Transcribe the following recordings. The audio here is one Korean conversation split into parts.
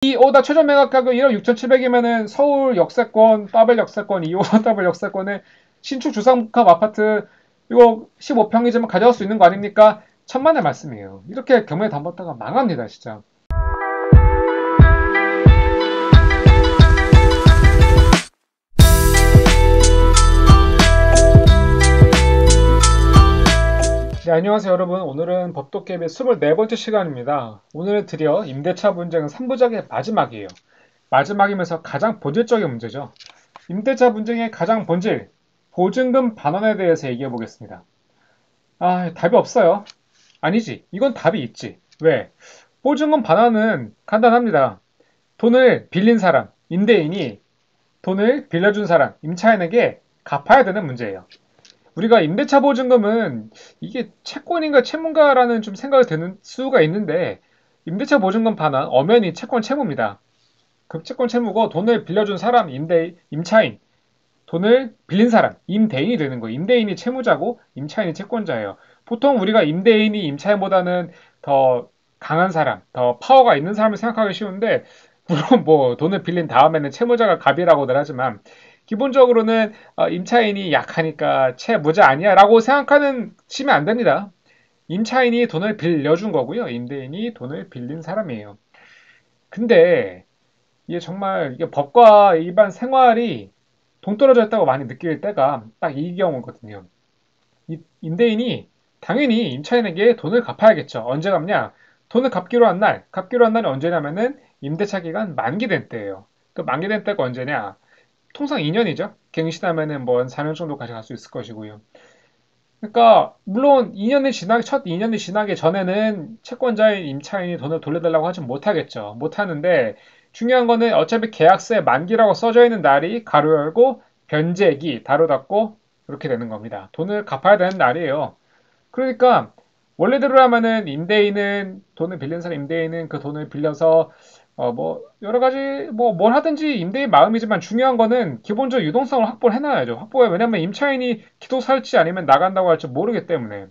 이 오다 최저 매각 가격 1억 6,700이면은 서울 역세권, 더블 역세권, 2호 더블 역세권에 신축 주상복합 아파트 이거 15평이지만 가져갈 수 있는 거 아닙니까? 천만의 말씀이에요. 이렇게 경매 담봤다가 망합니다, 진짜. 네, 안녕하세요, 여러분. 오늘은 법도깨비의 24번째 시간입니다. 오늘은 드디어 임대차 분쟁은 3부작의 마지막이에요. 마지막이면서 가장 본질적인 문제죠. 임대차 분쟁의 가장 본질, 보증금 반환에 대해서 얘기해 보겠습니다. 답이 없어요. 아니지. 이건 답이 있지. 왜? 보증금 반환은 간단합니다. 돈을 빌린 사람, 임대인이 돈을 빌려준 사람, 임차인에게 갚아야 되는 문제예요. 우리가 임대차 보증금은 이게 채권인가 채무인가라는 좀 생각이 드는 수가 있는데, 임대차 보증금 반환, 엄연히 채권 채무입니다. 급채권 채무고 돈을 빌려준 사람, 임차인, 돈을 빌린 사람, 임대인이 되는 거예요. 임대인이 채무자고 임차인이 채권자예요. 보통 우리가 임대인이 임차인보다는 더 강한 사람, 더 파워가 있는 사람을 생각하기 쉬운데, 물론 뭐 돈을 빌린 다음에는 채무자가 갑이라고들 하지만 기본적으로는 임차인이 약하니까 채무자 아니야 라고 생각하시면 안 됩니다. 임차인이 돈을 빌려준 거고요. 임대인이 돈을 빌린 사람이에요. 근데 이게 정말 이게 법과 일반 생활이 동떨어져 있다고 많이 느낄 때가 딱 이 경우거든요. 임대인이 당연히 임차인에게 돈을 갚아야겠죠. 언제 갚냐? 돈을 갚기로 한 날이 언제냐면은 임대차 기간 만기된 때예요. 그 만기된 때가 언제냐? 통상 2년이죠. 갱신하면은 뭐 4년 정도까지 갈 수 있을 것이고요. 그러니까 물론 첫 2년이 지나기 전에는 채권자인 임차인이 돈을 돌려달라고 하진 못하겠죠. 못하는데 중요한 거는 어차피 계약서에 만기라고 써져 있는 날이 가로 열고 변제기 닫로 닫고 그렇게 되는 겁니다. 돈을 갚아야 되는 날이에요. 그러니까 원래대로라면은 임대인은 돈을 빌린 사람 임대인은 그 돈을 빌려서 뭐 여러 가지 뭐 뭘 하든지 임대인 마음이지만 중요한 거는 기본적 유동성을 확보를 해놔야죠. 왜냐면 임차인이 기도 살지 아니면 나간다고 할지 모르기 때문에.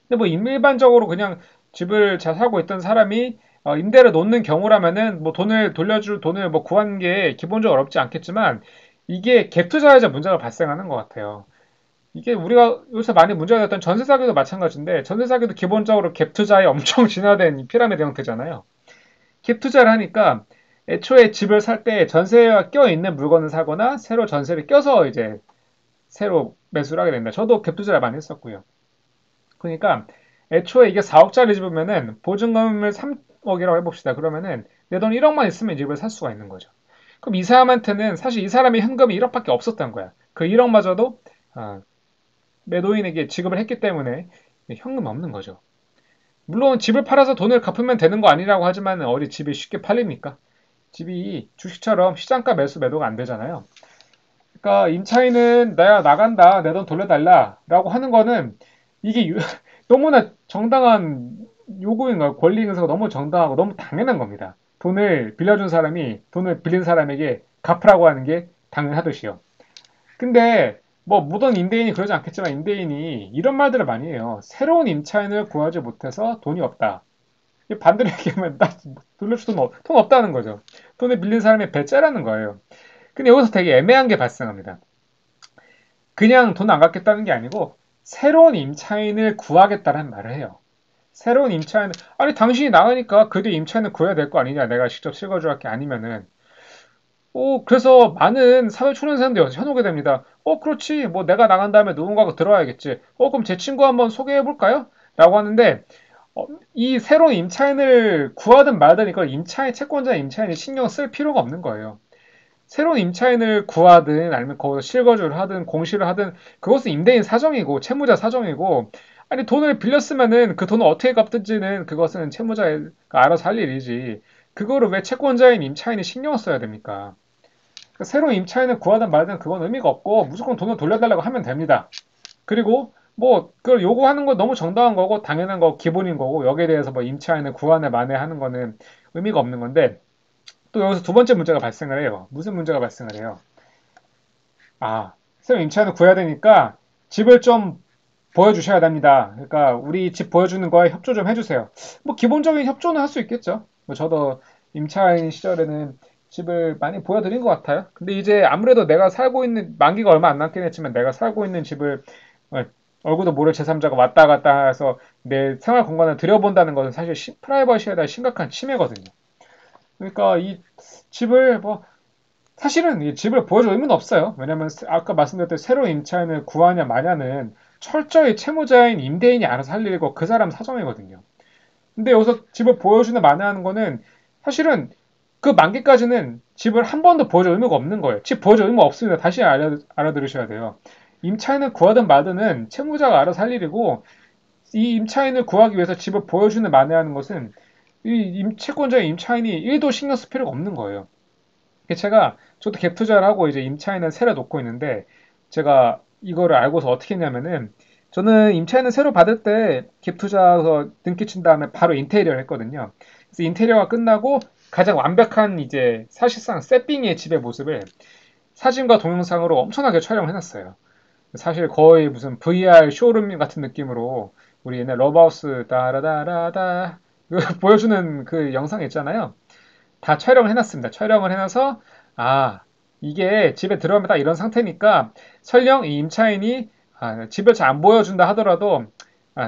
근데 뭐 일반적으로 그냥 집을 잘 살고 있던 사람이 임대를 놓는 경우라면은 뭐 돈을 돌려줄 돈을 뭐 구하는 게 기본적으로 어렵지 않겠지만 이게 갭 투자에서 문제가 발생하는 것 같아요. 이게 우리가 요새 많이 문제가 됐던 전세 사기도 마찬가지인데 전세 사기도 기본적으로 갭 투자에 엄청 진화된 피라미드 형태잖아요. 갭 투자를 하니까 애초에 집을 살 때 전세와 껴있는 물건을 사거나 새로 전세를 껴서 이제 새로 매수를 하게 됩니다. 저도 갭 투자를 많이 했었고요. 그러니까 애초에 이게 4억짜리 집이면은 보증금을 3억이라고 해봅시다. 그러면은 내 돈 1억만 있으면 이 집을 살 수가 있는 거죠. 그럼 이 사람한테는 사실 이 사람의 현금이 1억밖에 없었던 거야. 그 1억마저도 매도인에게 지급을 했기 때문에 현금 없는 거죠. 물론 집을 팔아서 돈을 갚으면 되는 거 아니라고 하지만 어디 집이 쉽게 팔립니까? 집이 주식처럼 시장가 매도가 안 되잖아요. 그러니까 임차인은 나야 나간다 내 돈 돌려달라 라고 하는 거는 이게 너무나 정당한 요구인 거예요. 권리 행사가 너무 정당하고 너무 당연한 겁니다. 돈을 빌려준 사람이 돈을 빌린 사람에게 갚으라고 하는 게 당연하듯이요. 근데 뭐 모든 임대인이 그러지 않겠지만 임대인이 이런 말들을 많이 해요. 새로운 임차인을 구하지 못해서 돈이 없다. 반대로 얘기하면 나 돌려줄 돈 없다는 거죠. 돈을 빌린 사람의 배째라는 거예요. 근데 여기서 되게 애매한 게 발생합니다. 그냥 돈 안 갚겠다는 게 아니고 새로운 임차인을 구하겠다는 말을 해요. 새로운 임차인, 아니 당신이 나가니까 그래도 임차인을 구해야 될 거 아니냐. 내가 직접 실거주할 게 아니면은. 그래서 많은 사회초년생들이 여기서 현오게 됩니다. 그렇지. 뭐 내가 나간 다음에 누군가가 들어와야겠지. 그럼 제 친구 한번 소개해 볼까요? 라고 하는데 이 새로운 임차인을 구하든 말든 이걸 채권자 임차인이 신경 쓸 필요가 없는 거예요. 새로운 임차인을 구하든 아니면 거기서 실거주를 하든 공시를 하든 그것은 임대인 사정이고 채무자 사정이고 아니 돈을 빌렸으면은 그 돈을 어떻게 갚든지는 그것은 채무자가 알아서 할 일이지 그거를 왜 채권자인 임차인이 신경을 써야 됩니까? 그러니까 새로운 임차인을 구하든 말든 그건 의미가 없고 무조건 돈을 돌려달라고 하면 됩니다. 그리고 뭐 그걸 요구하는 건 너무 정당한 거고 당연한 거 기본인 거고 여기에 대해서 뭐 임차인을 구하네 마네 하는 거는 의미가 없는 건데 또 여기서 두 번째 문제가 발생을 해요. 무슨 문제가 발생을 해요? 새로운 임차인을 구해야 되니까 집을 좀 보여주셔야 됩니다. 그러니까 우리 집 보여주는 거에 협조 좀 해주세요. 뭐 기본적인 협조는 할 수 있겠죠. 뭐 저도 임차인 시절에는 집을 많이 보여드린 것 같아요. 근데 이제 아무래도 내가 살고 있는, 만기가 얼마 안 남긴 했지만 내가 살고 있는 집을 어, 얼굴도 모를 제3자가 왔다 갔다 해서 내 생활 공간을 들여본다는 것은 사실 프라이버시에 대한 심각한 침해거든요. 그러니까 이 집을 뭐 사실은 이 집을 보여줄 의무는 없어요. 왜냐면 아까 말씀드렸듯이 새로 임차인을 구하냐 마냐는 철저히 채무자인 임대인이 알아서 할 일이고 그 사람 사정이거든요. 근데 여기서 집을 보여주는 마냐는 거는 사실은 그 만기까지는 집을 한 번도 보여줄 의무가 없는 거예요. 집 보여줄 의무 없습니다. 다시 알아들으셔야 돼요. 임차인을 구하든 말든은 채무자가 알아서 할 일이고 이 임차인을 구하기 위해서 집을 보여주는 만회하는 것은 이 채권자의 임차인이 1도 신경 쓸 필요가 없는 거예요. 제가 저도 갭 투자를 하고 이제 임차인을 새로 놓고 있는데 제가 이거를 알고서 어떻게 했냐면은 저는 임차인을 새로 받을 때 갭 투자서 등기 친 다음에 바로 인테리어를 했거든요. 그래서 인테리어가 끝나고 가장 완벽한 이제 사실상 세핑의 집의 모습을 사진과 동영상으로 엄청나게 촬영을 해놨어요. 사실 거의 무슨 VR 쇼룸 같은 느낌으로 우리 옛날 러브하우스 따라다라다 보여주는 그 영상 있잖아요. 다 촬영을 해놨습니다. 촬영을 해놔서 아 이게 집에 들어가면 딱 이런 상태니까 설령 이 임차인이 집을 잘 안 보여준다 하더라도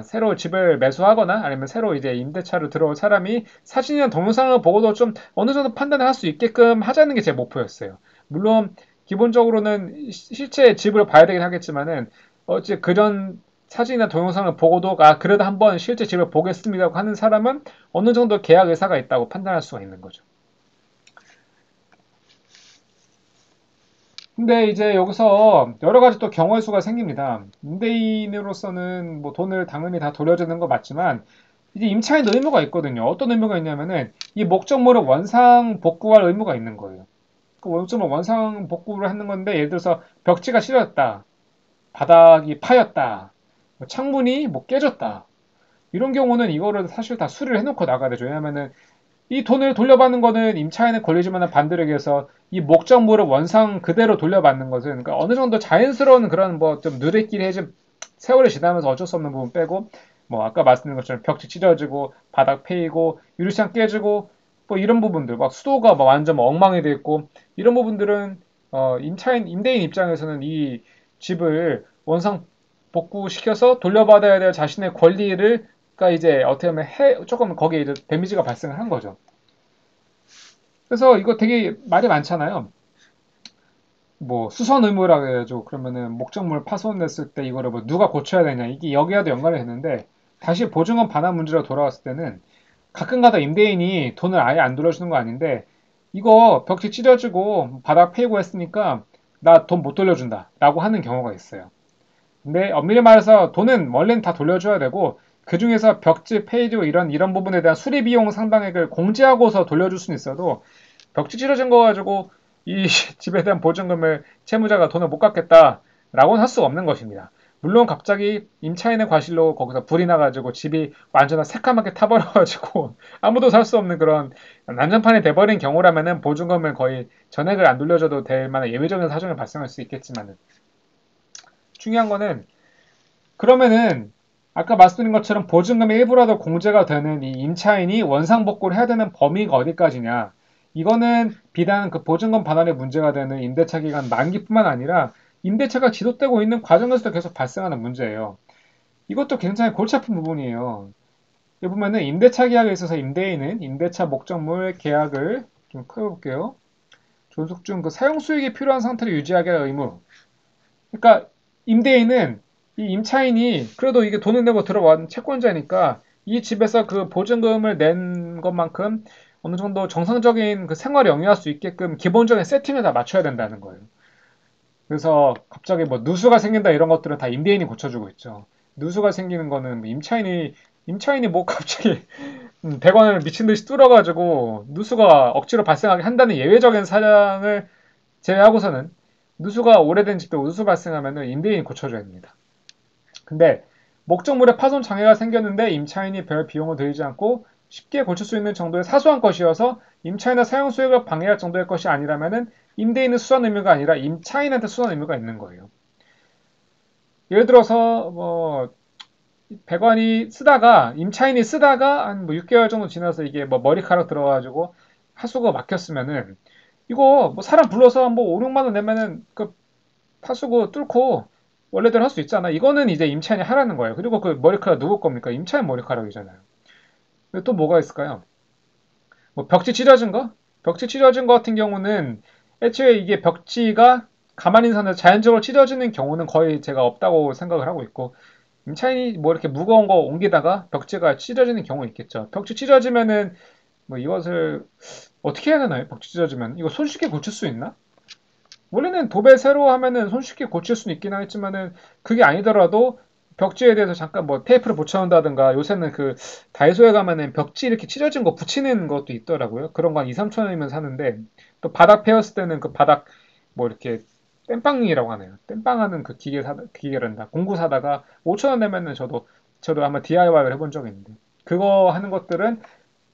새로 집을 매수하거나 아니면 새로 이제 임대차로 들어올 사람이 사진이나 동영상을 보고도 좀 어느 정도 판단을 할 수 있게끔 하자는 게 제 목표였어요. 물론 기본적으로는 실제 집을 봐야 되긴 하겠지만은 어찌 그런 사진이나 동영상을 보고도 그래도 한번 실제 집을 보겠습니다 하는 사람은 어느 정도 계약 의사가 있다고 판단할 수가 있는 거죠. 근데 이제 여기서 여러 가지 또 경우의 수가 생깁니다. 임대인으로서는 뭐 돈을 당연히 다 돌려주는 거 맞지만 이제 임차인 의무가 있거든요. 어떤 의무가 있냐면은 이 목적물을 원상 복구할 의무가 있는 거예요. 그 목적물 원상 복구를 하는 건데 예를 들어서 벽지가 찢어졌다, 바닥이 파였다, 뭐 창문이 뭐 깨졌다. 이런 경우는 이거를 사실 다 수리를 해놓고 나가야 되죠. 왜냐면은 이 돈을 돌려받는 거는 임차인에 걸리지만 반대로 얘기해서 이 목적물을 원상 그대로 돌려받는 것은 그러니까 어느 정도 자연스러운 그런 뭐 좀 누리끼리 해준 세월이 지나면서 어쩔 수 없는 부분 빼고 뭐 아까 말씀드린 것처럼 벽지 찢어지고 바닥 패이고 유리창 깨지고 뭐 이런 부분들 막 수도가 막 완전 막 엉망이 돼 있고 이런 부분들은 임차인 임대인 입장에서는 이 집을 원상 복구시켜서 돌려받아야 될 자신의 권리를 그러니까 이제 어떻게 보면 조금 거기에 이제 데미지가 발생을 한 거죠. 그래서 이거 되게 말이 많잖아요. 뭐 수선 의무라 그래가지고 그러면은 목적물 파손됐을 때 이거를 뭐 누가 고쳐야 되냐 이게 여기와도 연관이 됐는데 다시 보증금 반환 문제로 돌아왔을 때는 가끔가다 임대인이 돈을 아예 안 돌려주는 거 아닌데 이거 벽지 찢어지고 바닥 패이고 했으니까 나 돈 못 돌려준다 라고 하는 경우가 있어요. 근데 엄밀히 말해서 돈은 원래는 다 돌려줘야 되고 그 중에서 벽지 페이지고 이런 부분에 대한 수리 비용 상당액을 공제하고서 돌려줄 수는 있어도 벽지 찢어진 거 가지고 이 집에 대한 보증금을 채무자가 돈을 못 갚겠다라고는 할 수가 없는 것입니다. 물론 갑자기 임차인의 과실로 거기서 불이 나가지고 집이 완전히 새까맣게 타버려가지고 아무도 살 수 없는 그런 난장판이 돼버린 경우라면은 보증금을 거의 전액을 안 돌려줘도 될 만한 예외적인 사정이 발생할 수 있겠지만은 중요한 거는 그러면은 아까 말씀드린 것처럼 보증금의 일부라도 공제가 되는 이 임차인이 원상복구를 해야 되는 범위가 어디까지냐. 이거는 비단 그 보증금 반환의 문제가 되는 임대차 기간 만기뿐만 아니라 임대차가 지속되고 있는 과정에서도 계속 발생하는 문제예요. 이것도 굉장히 골치 아픈 부분이에요. 여기 보면은 임대차 계약에 있어서 임대인은 임대차 목적물 계약을 좀 펴볼게요. 존속 중 그 사용 수익이 필요한 상태를 유지하게 할 의무. 그러니까 임대인은 이 임차인이 그래도 이게 돈을 내고 들어온 채권자니까 이 집에서 그 보증금을 낸 것만큼 어느 정도 정상적인 그 생활을 영위할 수 있게끔 기본적인 세팅을 다 맞춰야 된다는 거예요. 그래서 갑자기 뭐 누수가 생긴다 이런 것들은 다 임대인이 고쳐주고 있죠. 누수가 생기는 거는 뭐 임차인이 뭐 갑자기 100원을 미친 듯이 뚫어가지고 누수가 억지로 발생하게 한다는 예외적인 사정을 제외하고서는 누수가 오래된 집도 누수 발생하면 임대인이 고쳐줘야 됩니다. 근데 목적물에 파손 장애가 생겼는데 임차인이 별 비용을 들이지 않고 쉽게 고칠 수 있는 정도의 사소한 것이어서 임차인의 사용 수익을 방해할 정도의 것이 아니라면은 임대인의 수선 의무가 아니라 임차인한테 수선 의무가 있는 거예요. 예를 들어서 뭐 100원이 쓰다가 임차인이 쓰다가 한 뭐 6개월 정도 지나서 이게 뭐 머리카락 들어가지고 하수구가 막혔으면은 이거 뭐 사람 불러서 뭐 5, 6만 원 내면은 그 하수구 뚫고 원래대로 할 수 있잖아. 이거는 이제 임차인이 하라는 거예요. 그리고 그 머리카락 누구 겁니까? 임차인 머리카락이잖아요. 근데 또 뭐가 있을까요? 뭐 벽지 찢어진 거? 벽지 찢어진 거 같은 경우는 애초에 이게 벽지가 가만히 있는 상태에서 자연적으로 찢어지는 경우는 거의 제가 없다고 생각을 하고 있고 임차인이 뭐 이렇게 무거운 거 옮기다가 벽지가 찢어지는 경우 있겠죠. 벽지 찢어지면은 뭐 이것을 어떻게 해야 되나요? 벽지 찢어지면 이거 손쉽게 고칠 수 있나? 원래는 도배 새로 하면은 손쉽게 고칠 수는 있긴 하겠지만은 그게 아니더라도 벽지에 대해서 잠깐 뭐 테이프를 붙여놓는다든가 요새는 그 다이소에 가면은 벽지 이렇게 찢어진 거 붙이는 것도 있더라고요. 그런 거 한 2, 3천 원이면 사는데 또 바닥 패였을 때는 그 바닥 뭐 이렇게 땜빵이라고 하네요. 땜빵하는 그 기계란다. 공구 사다가 5천 원 내면은 저도 아마 DIY를 해본 적이 있는데 그거 하는 것들은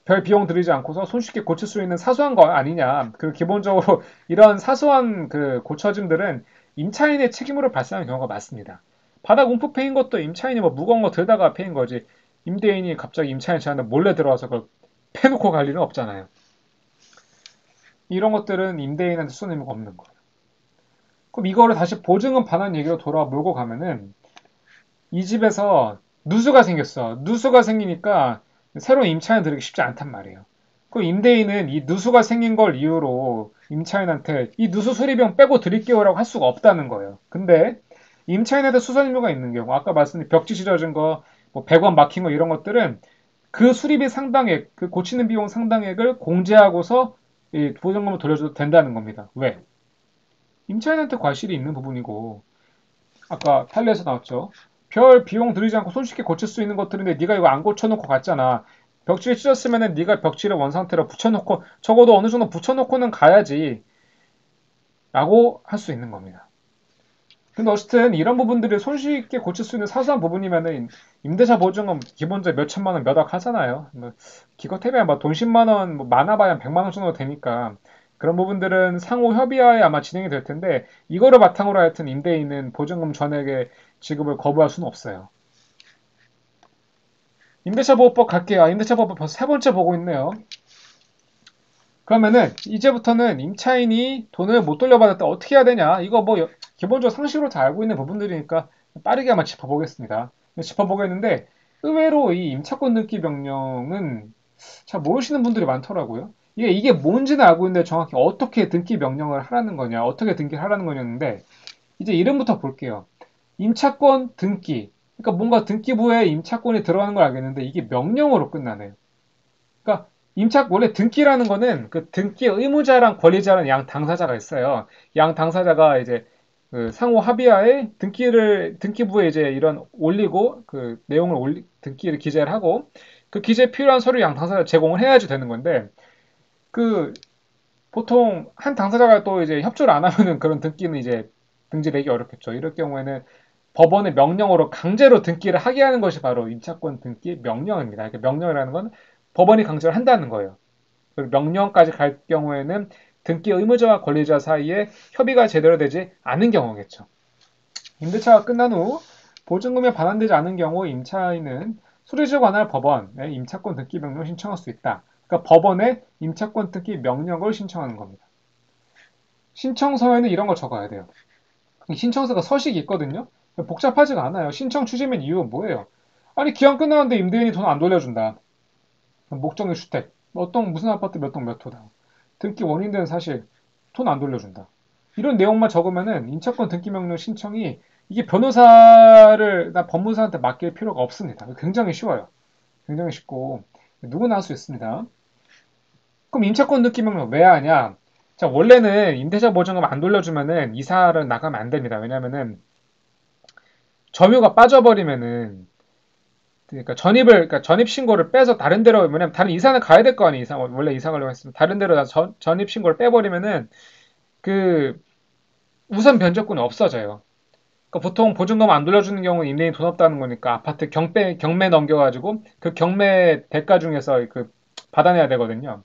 별 비용 들이지 않고서 손쉽게 고칠 수 있는 사소한 거 아니냐. 그 기본적으로 이런 사소한 그 고쳐짐들은 임차인의 책임으로 발생하는 경우가 많습니다. 바닥 움푹 패인 것도 임차인이 뭐 무거운 거 들다가 패인 거지. 임대인이 갑자기 임차인 제한테 몰래 들어와서 그걸 패놓고 갈 일은 없잖아요. 이런 것들은 임대인한테 손 의무가 없는 거예요. 그럼 이거를 다시 보증금 반환 얘기로 돌아 몰고 가면은 이 집에서 누수가 생겼어. 누수가 생기니까 새로운 임차인 들이기 쉽지 않단 말이에요. 그 임대인은 이 누수가 생긴 걸 이유로 임차인한테 이 누수 수리비용 빼고 드릴게요라고 할 수가 없다는 거예요. 근데 임차인한테 수선 의무가 있는 경우, 아까 말씀드린 벽지 찢어진 거, 뭐 100원 막힌 거 이런 것들은 그 수리비 상당액, 그 고치는 비용 상당액을 공제하고서 이 보증금을 돌려줘도 된다는 겁니다. 왜? 임차인한테 과실이 있는 부분이고 아까 판례에서 나왔죠. 별 비용 들이지 않고 손쉽게 고칠 수 있는 것들인데 네가 이거 안 고쳐놓고 갔잖아. 벽지를 찢었으면 네가 벽지를 원상태로 붙여놓고 적어도 어느 정도 붙여놓고는 가야지 라고 할 수 있는 겁니다. 근데 어쨌든 이런 부분들을 손쉽게 고칠 수 있는 사소한 부분이면은 임대차 보증금 기본적으로 몇 천만 원 몇 억 하잖아요. 뭐 기껏해야 뭐돈 10만 원, 뭐 많아봐야 100만 원 정도 되니까 그런 부분들은 상호 협의하에 아마 진행이 될 텐데 이거를 바탕으로 하여튼 임대인은 보증금 전액의 지급을 거부할 수는 없어요. 임대차 보호법 갈게요. 임대차 보호법 벌써 세 번째 보고 있네요. 그러면은 이제부터는 임차인이 돈을 못 돌려받을 때 어떻게 해야 되냐? 이거 뭐 기본적으로 상식으로 다 알고 있는 부분들이니까 빠르게 한번 짚어보겠습니다. 짚어보겠는데 의외로 이 임차권 등기 명령은 잘 모르시는 분들이 많더라고요. 이게 뭔지는 알고 있는데 정확히 어떻게 등기 명령을 하라는 거냐, 어떻게 등기를 하라는 거냐는데 이제 이름부터 볼게요. 임차권 등기. 그러니까 뭔가 등기부에 임차권이 들어가는 걸 알겠는데 이게 명령으로 끝나네요. 그러니까 원래 등기라는 거는 그 등기 의무자랑 권리자라는 양 당사자가 있어요. 양 당사자가 이제 그 상호 합의하에 등기부에 이제 이런 올리고 그 내용을 등기를 기재를 하고 그 기재에 필요한 서류 양 당사자 제공을 해야지 되는 건데 그 보통 한 당사자가 또 이제 협조를 안 하면은 그런 등기는 이제 등재되기 어렵겠죠. 이럴 경우에는 법원의 명령으로 강제로 등기를 하게 하는 것이 바로 임차권 등기 명령입니다. 그러니까 명령이라는 건 법원이 강제를 한다는 거예요. 그리고 명령까지 갈 경우에는 등기 의무자와 권리자 사이에 협의가 제대로 되지 않은 경우겠죠. 임대차가 끝난 후 보증금에 반환되지 않은 경우 임차인은 수리를 관할 법원에 임차권 등기 명령을 신청할 수 있다. 그러니까 법원에 임차권 등기 명령을 신청하는 겁니다. 신청서에는 이런 걸 적어야 돼요. 신청서가 서식이 있거든요. 복잡하지가 않아요. 신청 추진면 이유는 뭐예요? 아니 기한 끝나는데 임대인이 돈 안 돌려준다. 목적의 주택, 무슨 아파트 몇 동 몇 호다. 등기 원인된 사실, 돈 안 돌려준다. 이런 내용만 적으면은 임차권 등기 명령 신청이 이게 나 법무사한테 맡길 필요가 없습니다. 굉장히 쉬워요. 굉장히 쉽고 누구나 할 수 있습니다. 그럼 임차권 등기 명령 왜 하냐? 자, 원래는 임대차 보증금 안 돌려주면은 이사를 나가면 안 됩니다. 왜냐면은 점유가 빠져버리면은 그러니까 전입 신고를 빼서 다른 데로 왜냐면 다른 이사는 가야 될 거 아니에요. 원래 이사 가려고 했으면 다른 데로 전입 신고를 빼버리면은 그 우선 변제권이 없어져요. 그러니까 보통 보증금 안 돌려주는 경우는 임대인이 돈 없다는 거니까 아파트 경매 넘겨가지고 그 경매 대가 중에서 그 받아내야 되거든요.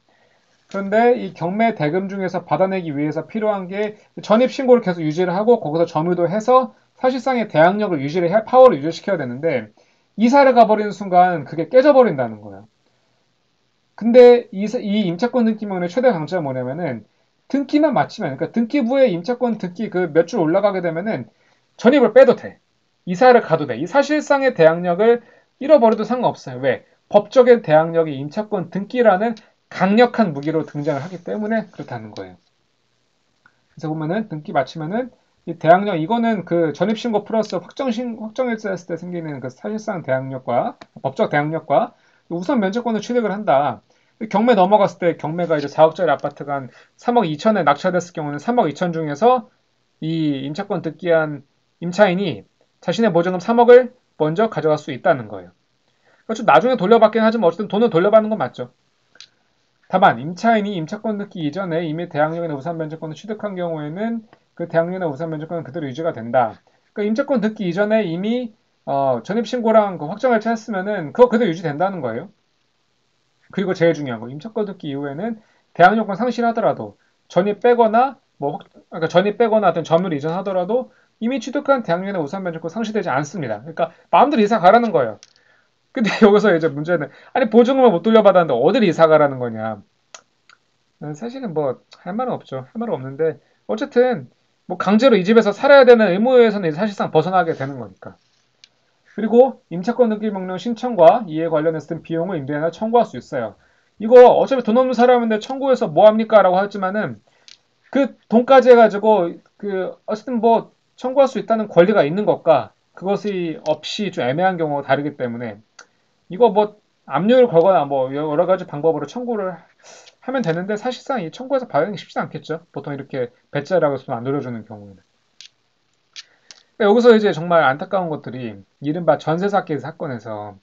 그런데 이 경매 대금 중에서 받아내기 위해서 필요한 게 전입 신고를 계속 유지를 하고 거기서 점유도 해서 사실상의 대항력을 파워를 유지시켜야 되는데 이사를 가버리는 순간 그게 깨져버린다는 거예요. 근데 이 임차권 등기명령의 최대 강점은 뭐냐면은 등기만 마치면, 그러니까 등기부에 임차권 등기 그 몇 줄 올라가게 되면은 전입을 빼도 돼. 이사를 가도 돼. 이 사실상의 대항력을 잃어버려도 상관없어요. 왜? 법적인 대항력이 임차권 등기라는 강력한 무기로 등장을 하기 때문에 그렇다는 거예요. 그래서 보면은 등기 마치면은 이 대항력 이거는 그 전입신고 플러스 확정일자했을 때 생기는 그 사실상 대항력과 법적 대항력과 우선 면제권을 취득을 한다. 경매 넘어갔을 때 경매가 이제 4억짜리 아파트가 한 3억 2천에 낙찰됐을 경우는 3억 2천 중에서 이 임차권 등기한 임차인이 자신의 보증금 3억을 먼저 가져갈 수 있다는 거예요. 그러니까 좀 나중에 돌려받긴 하지만 어쨌든 돈을 돌려받는 건 맞죠. 다만 임차인이 임차권 등기 이전에 이미 대항력이나 우선 면제권을 취득한 경우에는 그 대항력이나 우선 면제권은 그대로 유지가 된다. 그러니까 임차권 등기 이전에 이미 전입신고랑 그 확정일자 했으면은 그거 그대로 유지된다는 거예요. 그리고 제일 중요한 거 임차권 등기 이후에는 대항력권 상실하더라도 전입 빼거나 그러니까 전입 빼거나 어떤 점유를 이전하더라도 이미 취득한 대항력이나 우선 면제권 상실되지 않습니다. 그러니까 마음대로 이사 가라는 거예요. 근데 여기서 이제 문제는 아니 보증금을 못 돌려받았는데 어딜 이사 가라는 거냐. 사실은 뭐 할 말은 없죠. 할 말은 없는데 어쨌든 뭐 강제로 이 집에서 살아야 되는 의무에서는 사실상 벗어나게 되는 거니까. 그리고 임차권 등기 명령 신청과 이에 관련해서 든 비용을 임대인에 청구할 수 있어요. 이거 어차피 돈 없는 사람인데 청구해서 뭐 합니까? 라고 하지만은 그 돈까지 해가지고 그 어쨌든 뭐 청구할 수 있다는 권리가 있는 것과 그것이 없이 좀 애매한 경우가 다르기 때문에 이거 뭐 압류를 걸거나 뭐 여러 가지 방법으로 청구를 하면 되는데 사실상 이 청구해서 받는 게 쉽지 않겠죠. 보통 이렇게 배째라고 해서 안 돌려주는 경우에는. 그러니까 여기서 이제 정말 안타까운 것들이 이른바 전세 사기 사건에서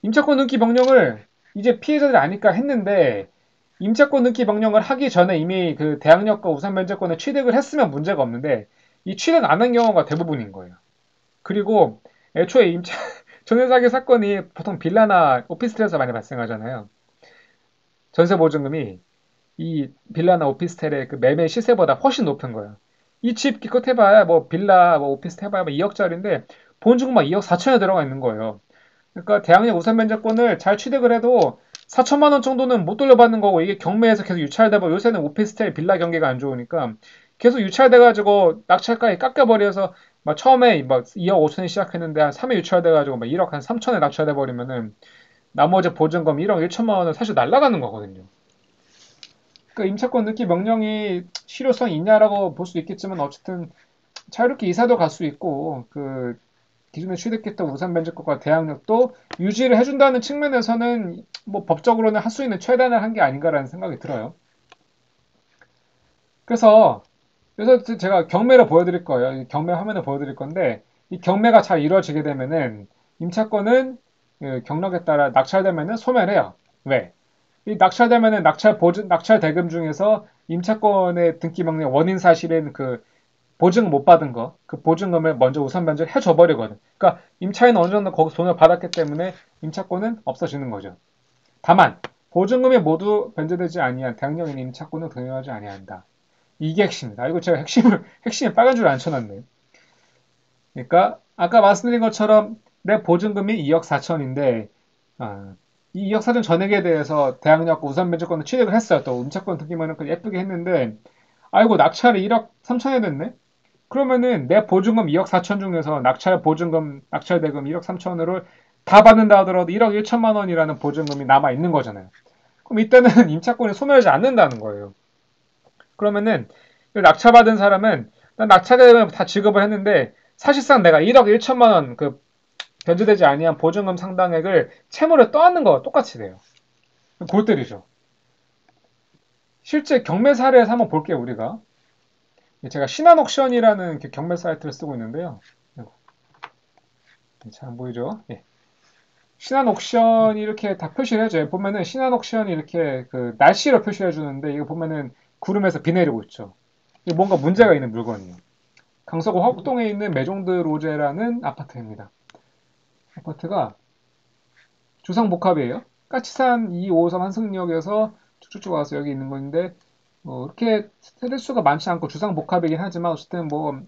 임차권 등기 명령을 이제 피해자들이 아니까 했는데 임차권 등기 명령을 하기 전에 이미 그 대항력과 우선 면제권을 취득을 했으면 문제가 없는데 이 취득 안 한 경우가 대부분인 거예요. 그리고 애초에 전세 사기 사건이 보통 빌라나 오피스텔에서 많이 발생하잖아요. 전세 보증금이 이 빌라나 오피스텔의 그 매매 시세보다 훨씬 높은 거예요. 이 집 기껏 해봐야 뭐 빌라 뭐 오피스텔 해봐야 뭐 2억짜리인데 보증금 막 2억 4천에 들어가 있는 거예요. 그러니까 대항력 우선 면제권을 잘 취득을 해도 4천만 원 정도는 못 돌려받는 거고 이게 경매에서 계속 유찰되고 요새는 오피스텔 빌라 경기가 안 좋으니까 계속 유찰돼가지고 낙찰가에 깎여버려서 막 처음에 막 2억 5천에 시작했는데 한 3회 유찰돼가지고 막 1억 한 3천에 낙찰돼 버리면은 나머지 보증금 1억 1천만 원은 사실 날라가는 거거든요. 그러니까 임차권 등기 명령이 실효성이 있냐라고 볼 수 있겠지만 어쨌든 자유롭게 이사도 갈 수 있고 그 기존에 취득했던 우선 면제권과 대항력도 유지를 해준다는 측면에서는 뭐 법적으로는 할 수 있는 최대한을 한 게 아닌가라는 생각이 들어요. 그래서 제가 경매를 보여드릴 거예요. 경매 화면을 보여드릴 건데 이 경매가 잘 이루어지게 되면은 임차권은 그 경락에 따라 낙찰되면은 소멸해요. 왜? 이 낙찰되면은 낙찰 대금 중에서 임차권의 등기 명령 원인 사실인 그 보증금 못 받은 거, 그 보증금을 먼저 우선 변제를 해줘 버리거든. 그러니까 임차인은 어느 정도 거기서 돈을 받았기 때문에 임차권은 없어지는 거죠. 다만 보증금이 모두 변제되지 아니한 대항력인 임차권은 등용하지 아니한다. 이게 핵심이다. 이거 제가 핵심에 빨간 줄 안 쳐놨네. 그러니까 아까 말씀드린 것처럼 내 보증금이 2억 4천인데 이 2억 4천 전액에 대해서 대항력과 우선 변제권을 취득을 했어요. 또 임차권 등기만은 예쁘게 했는데 아이고 낙찰이 1억 3천에 됐네. 그러면은 내 보증금 2억 4천 중에서 낙찰 보증금, 낙찰 대금 1억 3천으로 다 받는다 하더라도 1억 1천만 원이라는 보증금이 남아 있는 거잖아요. 그럼 이때는 임차권이 소멸하지 않는다는 거예요. 그러면은 낙찰받은 사람은 낙찰 대금을 다 지급을 했는데 사실상 내가 1억 1천만 원 그 변제되지 아니한 보증금 상당액을 채무를 떠안는 거와 똑같이 돼요. 골 때리죠. 실제 경매 사례에서 한번 볼게요, 우리가. 제가 신한옥션이라는 경매 사이트를 쓰고 있는데요. 잘 안 보이죠? 예. 신한옥션이 이렇게 다 표시를 해줘요. 보면은 신한옥션이 이렇게 그 날씨로 표시해 주는데 이거 보면은 구름에서 비 내리고 있죠. 이게 뭔가 문제가 있는 물건이에요. 강서구 화곡동에 있는 메종드 로제라는 아파트입니다. 아파트가 주상복합이에요. 까치산 253 한승역에서 쭉쭉쭉 와서 여기 있는 건데 이렇게 세대수가 많지 않고 주상복합이긴 하지만 어쨌든 뭐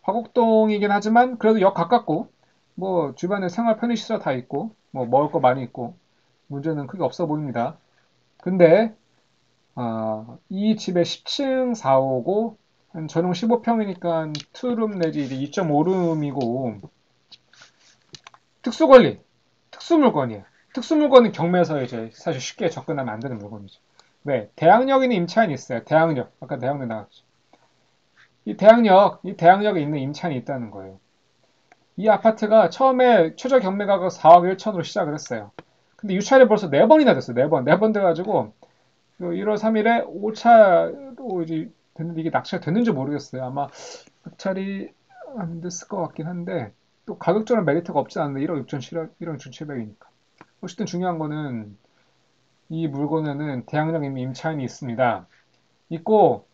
화곡동이긴 하지만 그래도 역 가깝고 뭐 주변에 생활 편의시설 다 있고 뭐 먹을 거 많이 있고 문제는 크게 없어 보입니다. 근데 이 집에 10층 4호고 한 전용 15평이니까 투룸 내지 2.5룸이고 특수권리, 특수물건이에요. 특수물건은 경매에서 이제 사실 쉽게 접근하면 안 되는 물건이죠. 왜? 대항력에는 임차인이 있어요. 대항력. 아까 대항력 나왔죠. 이 대항력에 있는 임차인이 있다는 거예요. 이 아파트가 처음에 최저 경매가가 4억 1천으로 시작을 했어요. 근데 유찰이 벌써 4번이나 됐어요. 4번. 4번 돼가지고 1월 3일에 5차로 이제 됐는데 이게 낙찰 됐는지 모르겠어요. 아마 낙찰이 안 됐을 것 같긴 한데 또 가격적으로 메리트가 없지 않은데 1억 6천 1억 6,700이니까. 어쨌든 중요한 거는 이 물건에는 대항력 이미 임차인이 있습니다. 있고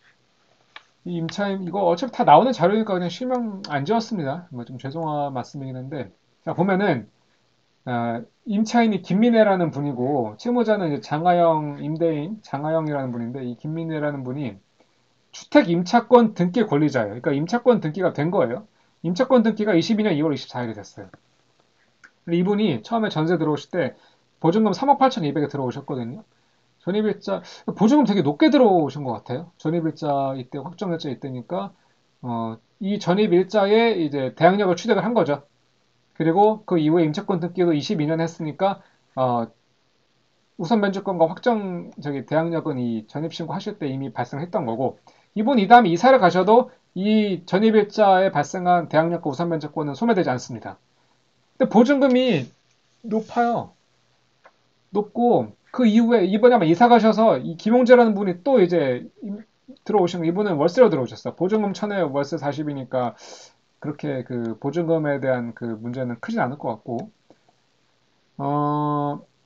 이 임차인 이거 어차피 다 나오는 자료니까 그냥 실명 안 지었습니다. 뭐 좀 죄송한 말씀이긴 한데 자 보면은 임차인이 김민혜라는 분이고 채무자는 이제 장하영 임대인 장하영이라는 분인데 이 김민혜라는 분이 주택 임차권 등기 권리자예요. 그러니까 임차권 등기가 된 거예요. 임차권 등기가 22년 2월 24일에 됐어요. 근데 이분이 처음에 전세 들어오실 때 보증금 3억 8,200에 들어오셨거든요. 전입일자 보증금 되게 높게 들어오신 것 같아요. 전입일자 이때 확정일자 이때니까 이 전입일자에 이제 대항력을 취득을 한 거죠. 그리고 그 이후에 임차권 등기도 22년 했으니까 어, 우선 면제권과 확정 대항력은 이 전입신고 하실 때 이미 발생했던 거고 이분 이 다음에 이사를 가셔도 이 전입일자에 발생한 대항력과 우선 면제권은 소멸되지 않습니다. 근데 보증금이 높아요. 높고 그 이후에 이번에 아마 이사 가셔서 이 김용재라는 분이 또 이제 들어오신 거 이분은 월세로 들어오셨어. 보증금 1,000에 월세 40이니까 그렇게 그 보증금에 대한 그 문제는 크진 않을 것 같고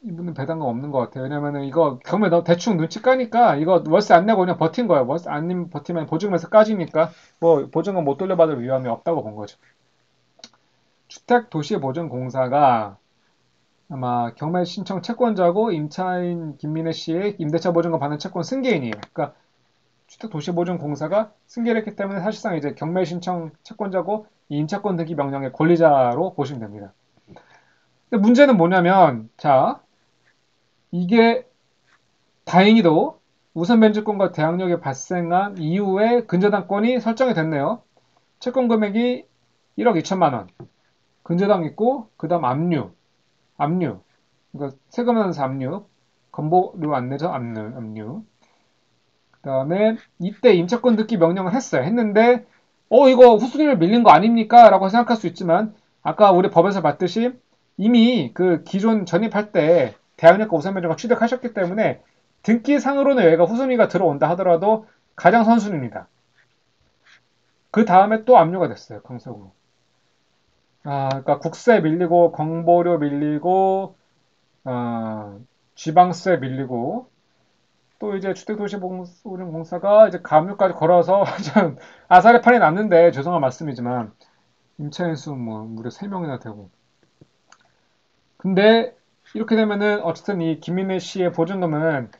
이분은 배당금 없는 것 같아요. 왜냐면은 이거 경매 너 대충 눈치 까니까 이거 월세 안 내고 그냥 버틴 거야. 월세 안 버티면 보증금에서 까지니까 뭐 보증금 못 돌려받을 위험이 없다고 본 거죠. 주택도시보증공사가 아마 경매 신청 채권자고 임차인 김민혜 씨의 임대차 보증금 받는 채권 승계인이에요. 그러니까 주택도시보증공사가 승계를 했기 때문에 사실상 이제 경매 신청 채권자고 이 임차권 등기 명령의 권리자로 보시면 됩니다. 근데 문제는 뭐냐면 자 이게 다행히도 우선 면제권과 대항력이 발생한 이후에 근저당권이 설정이 됐네요. 채권 금액이 1억 2천만 원. 근저당 있고 그다음 압류. 그러니까 세금 나면서 압류. 건보료 안 내죠? 압류. 그다음에 이때 임차권 등기 명령을 했어요. 했는데 이거 후순위를 밀린 거 아닙니까? 라고 생각할 수 있지만 아까 우리 법에서 봤듯이 이미 그 기존 전입할 때 대항력과 우선 면제가 취득하셨기 때문에 등기상으로는 여기가 후순위가 들어온다 하더라도 가장 선순위입니다. 그 다음에 또 압류가 됐어요. 강석으로. 그러니까 국세 밀리고 건보료 밀리고 지방세 밀리고 또 이제 주택도시보증공사가 이제 가압류까지 걸어서 좀 아사리 판이 났는데 죄송한 말씀이지만 임차인 수 뭐 무려 3명이나 되고 근데 이렇게 되면은 어쨌든 이 김민혜 씨의 보증금은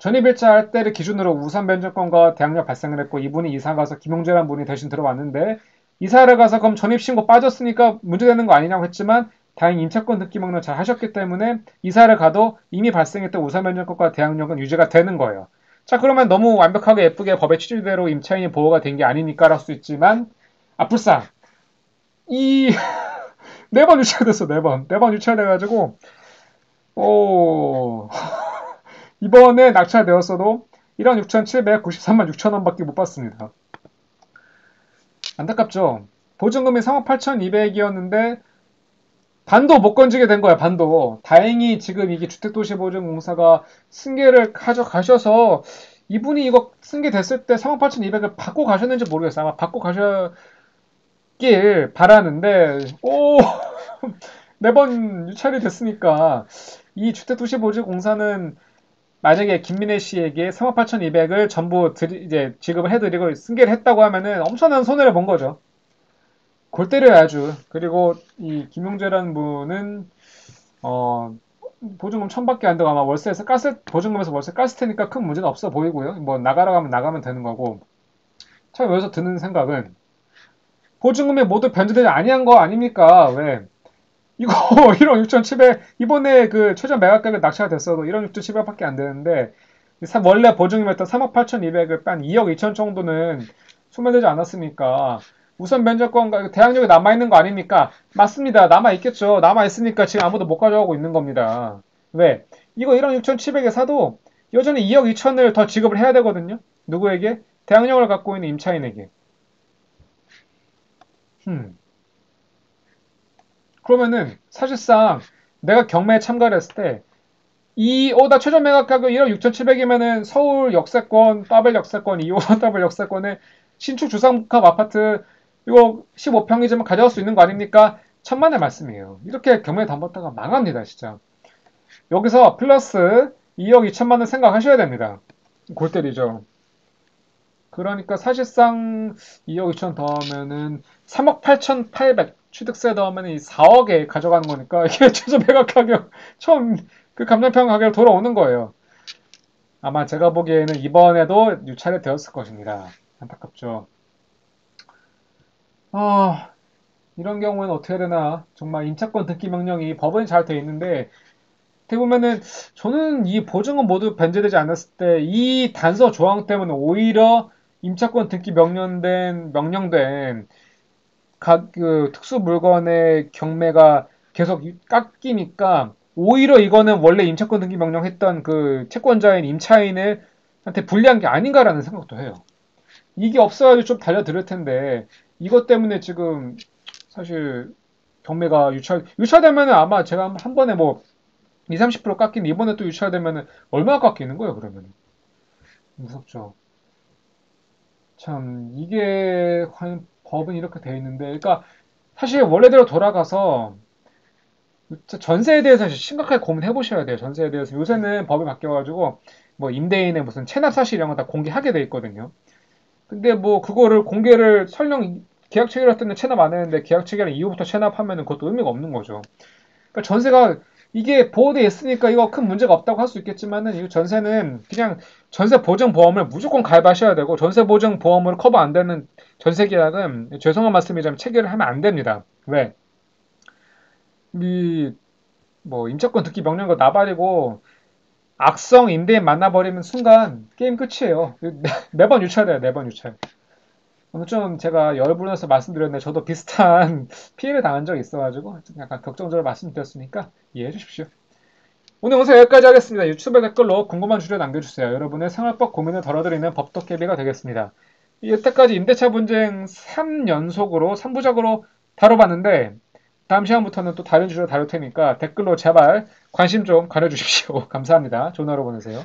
전입일자 할 때를 기준으로 우선 변제권과 대항력 발생을 했고 이분이 이사 가서 김용재라는 분이 대신 들어왔는데 이사를 가서 그럼 전입신고 빠졌으니까 문제되는 거 아니냐고 했지만 다행히 임차권 등기 명령 잘 하셨기 때문에 이사를 가도 이미 발생했던 우선 변제권과 대항력은 유지가 되는 거예요. 자 그러면 너무 완벽하게 예쁘게 법의 취지대로 임차인이 보호가 된 게 아니니까 할 수 있지만 불상 이 4번 유찰됐어 4번 유찰돼가지고 오 이번에 낙찰되었어도 1억 6,793만 6천 원밖에 못 받습니다. 안타깝죠? 보증금이 3억 8,200이었는데 반도 못 건지게 된 거야, 반도. 다행히 지금 이게 주택도시보증공사가 승계를 가져가셔서 이분이 이거 승계됐을 때 3억 8,200을 받고 가셨는지 모르겠어요. 아마 받고 가셨길 바라는데, 매번 유찰이 됐으니까 이 주택도시보증공사는 만약에 김민혜 씨에게 3억 8,200을 전부 이제 지급을 해드리고 승계를 했다고 하면은 엄청난 손해를 본 거죠. 골 때려야죠. 그리고 이 김용재라는 분은 보증금 1,000밖에 안 되고 아마 월세에서 보증금에서 월세 깠을 테니까 큰 문제는 없어 보이고요. 뭐 나가라고 하면 나가면 되는 거고. 참 여기서 드는 생각은 보증금이 모두 변제되지 아니한 거 아닙니까? 왜? 이거 1억 6,700 이번에 그 최저 매각가격 낙찰 됐어도 1억 6,700밖에 안 되는데 원래 보증이었던 3억 8,200을 뺀 2억 2천 정도는 소멸되지 않았으니까 우선 면적권과 대항력이 남아있는 거 아닙니까? 맞습니다. 남아있겠죠. 남아있으니까 지금 아무도 못 가져가고 있는 겁니다. 왜? 이거 1억 6,700에 사도 여전히 2억 2천을 더 지급을 해야 되거든요. 누구에게? 대항력을 갖고 있는 임차인에게. 그러면은 사실상 내가 경매에 참가를 했을 때 나 최저 매각 가격 1억 6,700이면은 서울 역세권, 따벨 역세권, 2호선 따벨 역세권에 신축 주상복합 아파트 이거 15평이지만 가져갈 수 있는 거 아닙니까? 천만의 말씀이에요. 이렇게 경매 담봤다가 망합니다, 진짜. 여기서 플러스 2억 2천만 원 생각하셔야 됩니다. 골 때리죠. 그러니까 사실상 2억 2천 더하면은 3억 8,800 취득세 더하면 이 4억에 가져가는 거니까 이게 최저 매각 가격 처음 그 감정평 가격으로 돌아오는 거예요. 아마 제가 보기에는 이번에도 유찰이 되었을 것입니다. 안타깝죠. 아, 이런 경우에는 어떻게 해야 되나? 정말 임차권 등기 명령이 법원이 잘 돼 있는데 어떻게 보면은 저는 이 보증은 모두 변제되지 않았을 때 이 단서 조항 때문에 오히려 임차권 등기 명령된 각 그 특수 물건의 경매가 계속 깎이니까 오히려 이거는 원래 임차권 등기 명령했던 그 채권자인 임차인을 한테 불리한 게 아닌가라는 생각도 해요. 이게 없어야지 좀 달려들 텐데 이것 때문에 지금 사실 경매가 유찰되면은 아마 제가 한 번에 뭐 2, 30% 깎인 이번에 또 유찰되면은 얼마나 깎이는 거예요, 그러면? 무섭죠. 참, 이게 과연 법은 이렇게 돼 있는데, 그러니까 사실 원래대로 돌아가서 전세에 대해서 심각하게 고민해 보셔야 돼요. 전세에 대해서 요새는 법이 바뀌어가지고 뭐 임대인의 무슨 체납 사실 이런 거 다 공개하게 돼 있거든요. 근데 뭐 그거를 공개를 설령 계약 체결할 때는 체납 안 했는데 계약 체결 이후부터 체납하면은 그것도 의미가 없는 거죠. 그러니까 전세가 이게 보호돼 있으니까 이거 큰 문제가 없다고 할 수 있겠지만은 이 전세는 그냥 전세 보증 보험을 무조건 가입하셔야 되고 전세 보증 보험으로 커버 안 되는 전세 계약은 죄송한 말씀이지만 체결을 하면 안 됩니다. 왜? 이 뭐 임차권 등기 명령거 나발이고 악성 임대인 만나버리면 순간 게임 끝이에요. 매번 유찰돼요. 매번 유찰. 오늘 좀 제가 열분해서 말씀드렸는데 저도 비슷한 피해를 당한 적이 있어가지고 약간 격정적으로 말씀드렸으니까 이해해 주십시오. 오늘 영상 여기까지 하겠습니다. 유튜브 댓글로 궁금한 주제 남겨주세요. 여러분의 생활법 고민을 덜어드리는 법도깨비가 되겠습니다. 여태까지 임대차 분쟁 3연속으로 3부작으로 다뤄봤는데 다음 시간부터는 또 다른 주제로 다룰 테니까 댓글로 제발 관심 좀 가려주십시오. 감사합니다. 좋은 하루 보내세요.